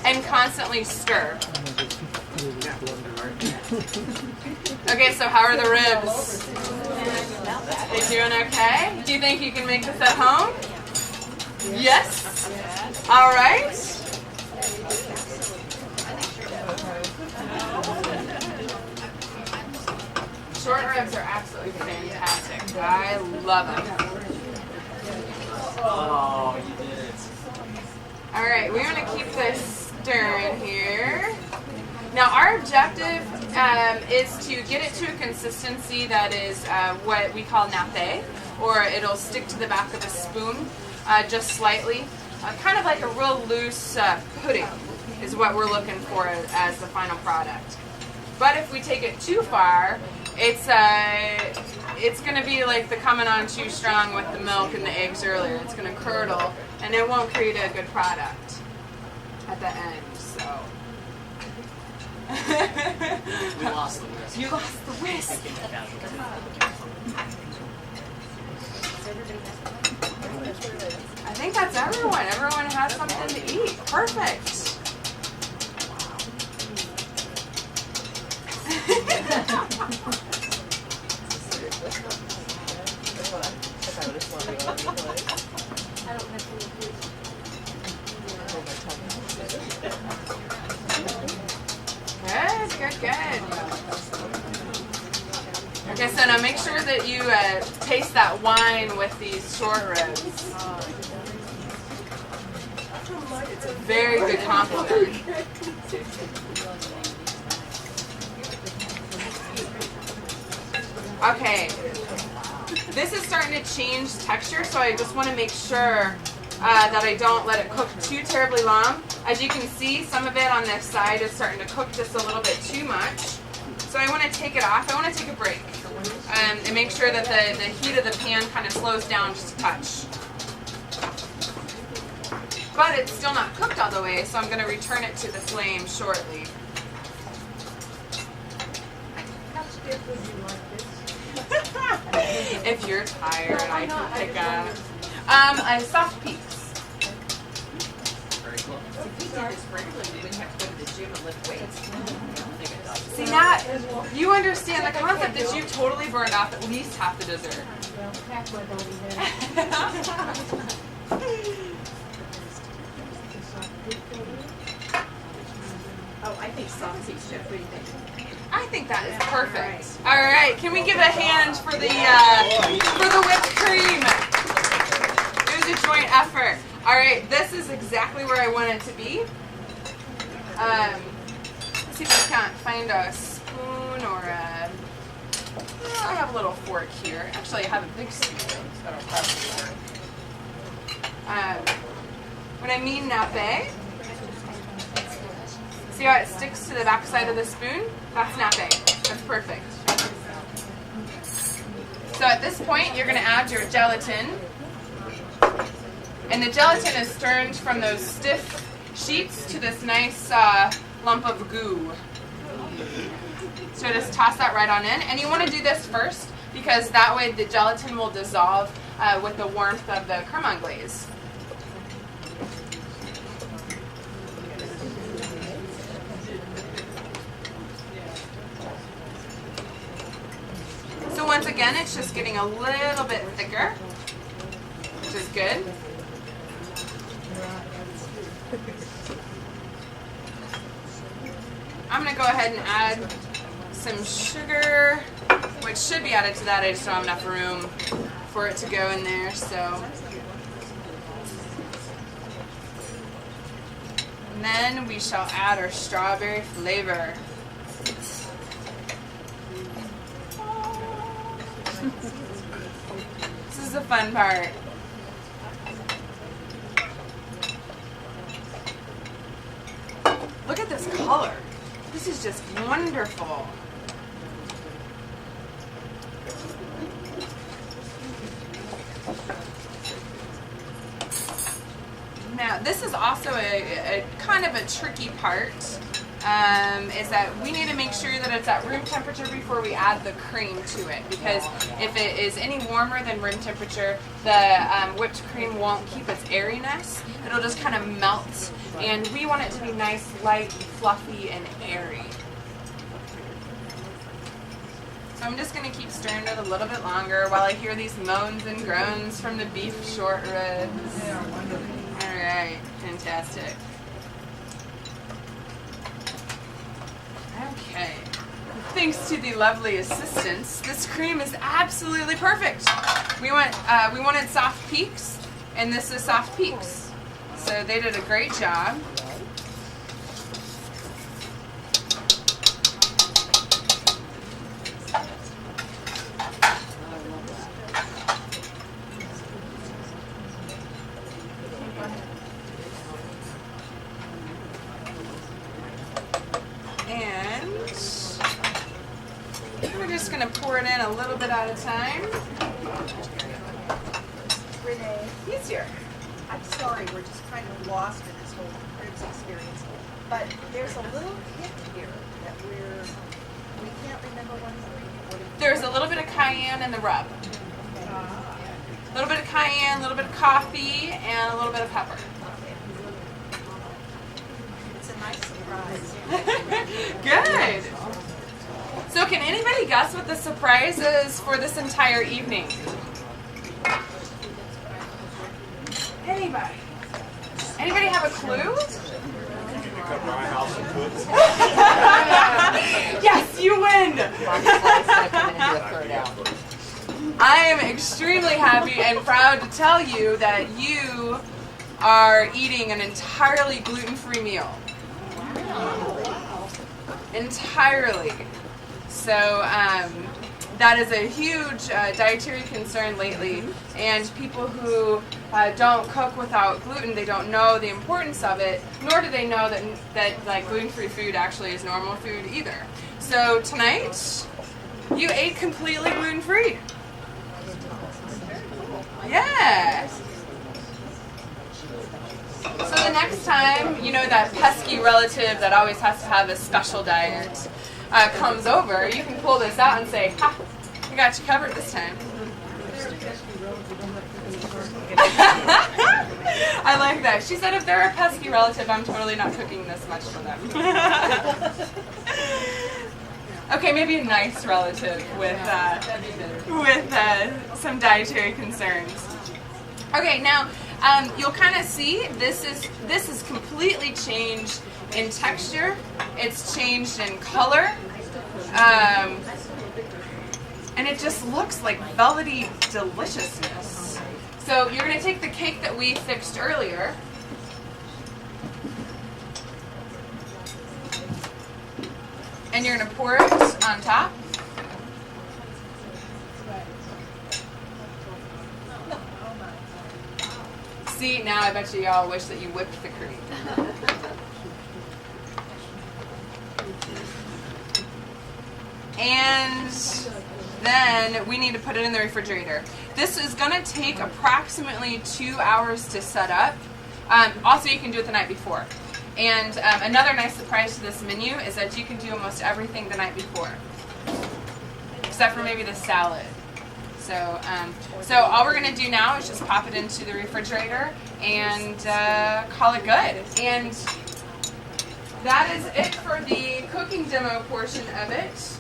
And constantly stir. Okay, so how are the ribs? They doing okay? Do you think you can make this at home? Yes? All right. Short ribs are absolutely fantastic. I love them. Oh, you did it. All right, we want to keep this stirring here. Now our objective is to get it to a consistency that is what we call nappe, or it'll stick to the back of the spoon just slightly. Kind of like a real loose pudding is what we're looking for as the final product. But if we take it too far, it's going to be like the coming on too strong with the milk and the eggs earlier. It's going to curdle, and it won't create a good product at the end. So We lost the whisk. you lost the whisk. I think that's everyone. Everyone has something to eat. Perfect. Good. Okay, so now make sure that you taste that wine with these short ribs. It's a very good compliment. Okay, this is starting to change texture, so I just want to make sure that I don't let it cook too terribly long. As you can see, some of it on this side is starting to cook just a little bit too much. So I want to take it off. I want to take a break and make sure that the heat of the pan kind of slows down just a touch. But it's still not cooked all the way, so I'm going to return it to the flame shortly. If you're tired, I can pick up a soft piece. Very cool. See, now you understand the concept that you totally burned off at least half the dessert. Oh, I think soft piece, Jeff. What do you think? I think that is perfect. All right, can we give a hand for the whipped cream? It was a joint effort. All right, this is exactly where I want it to be. Let's see if I can't find a spoon or a. I have a little fork here. Actually, I have a big spoon, so that'll probably work. When I mean nappe, see how it sticks to the back side of the spoon? That's nappe. That's perfect. So at this point, you're going to add your gelatin. And the gelatin is turned from those stiff sheets to this nice lump of goo. So just toss that right on in. And you want to do this first because that way the gelatin will dissolve with the warmth of the creme anglaise. So once again, it's just getting a little bit thicker, which is good. I'm going to go ahead and add some sugar, which should be added to that. I just don't have enough room for it to go in there. So, and then we shall add our strawberry flavor. This is the fun part. Look at this color. This is just wonderful. Now, this is also a kind of a tricky part is that we need to make sure that it's at room temperature before we add the cream to it, because if it is any warmer than room temperature, the whipped cream won't keep its airiness. It'll just kind of melt, and we want it to be nice, light, fluffy, and airy. So I'm just going to keep stirring it a little bit longer while I hear these moans and groans from the beef short ribs. All right, fantastic. Okay. Thanks to the lovely assistants, this cream is absolutely perfect. We wanted soft peaks, and this is soft peaks. So they did a great job. And we're just going to pour it in a little bit at a time. Renee, He's here. I'm sorry, we're just kind of lost in this whole ribs experience. But there's a little hint here that we can't remember what There's a little bit of cayenne in the rub. A little bit of cayenne, a little bit of coffee, and a little bit of pepper. It's a nice surprise. Good. So can anybody guess what the surprise is for this entire evening? Anybody? Anybody have a clue? Come to my house and cook. Yes, you win. I am extremely happy and proud to tell you that you are eating an entirely gluten-free meal. Entirely. So that is a huge dietary concern lately, and people who don't cook without gluten, they don't know the importance of it, nor do they know that like gluten-free food actually is normal food either. So tonight, you ate completely gluten-free. Yeah. So the next time, you know, that pesky relative that always has to have a special diet comes over, you can pull this out and say, ha, we got you covered this time. I like that. She said if they're a pesky relative, I'm totally not cooking this much for them. Okay, maybe a nice relative with some dietary concerns. Okay, now you'll kind of see this is completely changed in texture. It's changed in color, and it just looks like velvety deliciousness. So you're going to take the cake that we fixed earlier. And you're going to pour it on top. See, now I bet you y'all wish that you whipped the cream. And then we need to put it in the refrigerator. This is going to take approximately 2 hours to set up. Also, you can do it the night before. And another nice surprise to this menu is that you can do almost everything the night before, except for maybe the salad. So all we're going to do now is just pop it into the refrigerator and call it good. And that is it for the cooking demo portion of it.